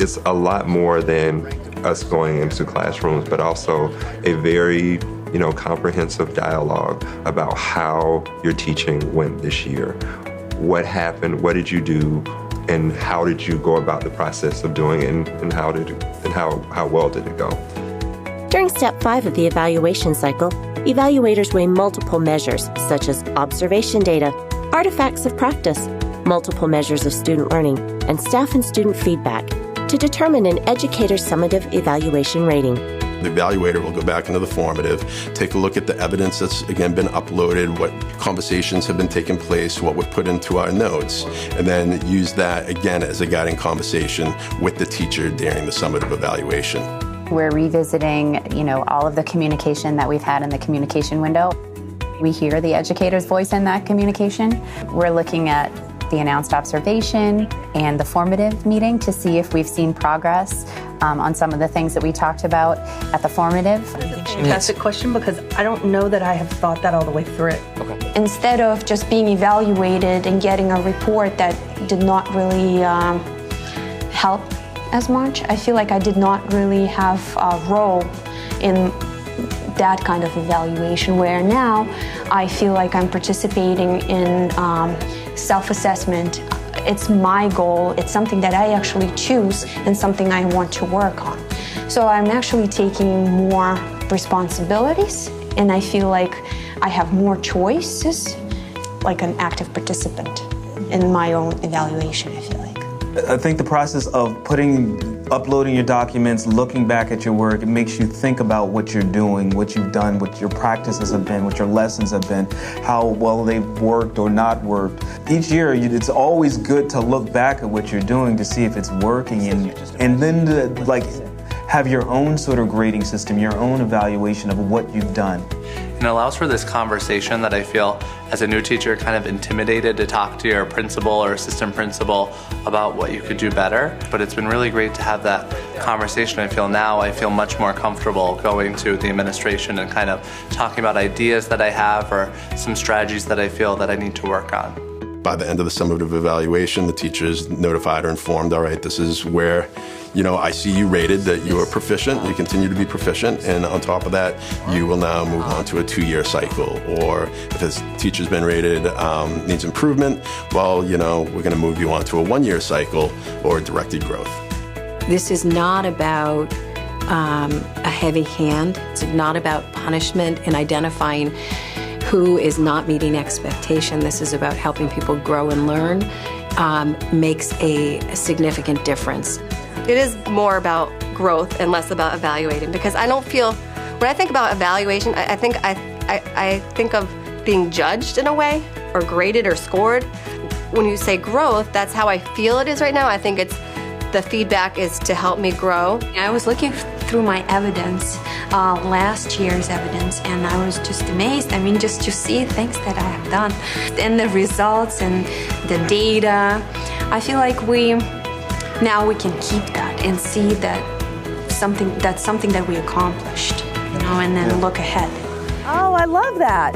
it's a lot more than us going into classrooms, but also a very comprehensive dialogue about how your teaching went this year. What happened? What did you do? And how did you go about the process of doing it? And how well did it go? During Step 5 of the evaluation cycle, evaluators weigh multiple measures such as observation data, artifacts of practice, multiple measures of student learning, and staff and student feedback to determine an educator's summative evaluation rating. The evaluator will go back into the formative, take a look at the evidence that's, again, been uploaded, what conversations have been taking place, what we've put into our notes, and then use that, again, as a guiding conversation with the teacher during the summative evaluation. We're revisiting, all of the communication that we've had in the communication window. We hear the educator's voice in that communication. We're looking at the announced observation and the formative meeting to see if we've seen progress on some of the things that we talked about at the formative. Fantastic question, because I don't know that I have thought that all the way through it. Okay. Instead of just being evaluated and getting a report that did not really help as much, I feel like I did not really have a role in that kind of evaluation, where now I feel like I'm participating in self-assessment. It's my goal, it's something that I actually choose and something I want to work on. So I'm actually taking more responsibilities, and I feel like I have more choices, like an active participant in my own evaluation, I feel like. I think the process of uploading your documents, looking back at your work, it makes you think about what you're doing, what you've done, what your practices have been, what your lessons have been, how well they've worked or not worked. Each year, it's always good to look back at what you're doing to see if it's working, and then to have your own sort of grading system, your own evaluation of what you've done. And it allows for this conversation that I feel as a new teacher kind of intimidated to talk to your principal or assistant principal about what you could do better. But it's been really great to have that conversation. I feel much more comfortable going to the administration and kind of talking about ideas that I have or some strategies that I feel that I need to work on. By the end of the summative evaluation, the teacher's notified or informed, all right, this is where I see you rated that you are proficient, you continue to be proficient, and on top of that, you will now move on to a 2-year cycle. Or if his teacher's been rated, needs improvement, well, we're gonna move you on to a 1-year cycle or directed growth. This is not about a heavy hand. It's not about punishment and identifying who is not meeting expectation. This is about helping people grow and learn, makes a significant difference. It is more about growth and less about evaluating, because I don't feel, when I think about evaluation, I think of being judged in a way, or graded or scored. When you say growth, that's how I feel it is right now. I think the feedback is to help me grow. I was looking through my evidence, last year's evidence, and I was just amazed. I mean, just to see things that I have done and the results and the data. I feel like now we can keep that and see that's something that we accomplished, and then look ahead. Oh, I love that.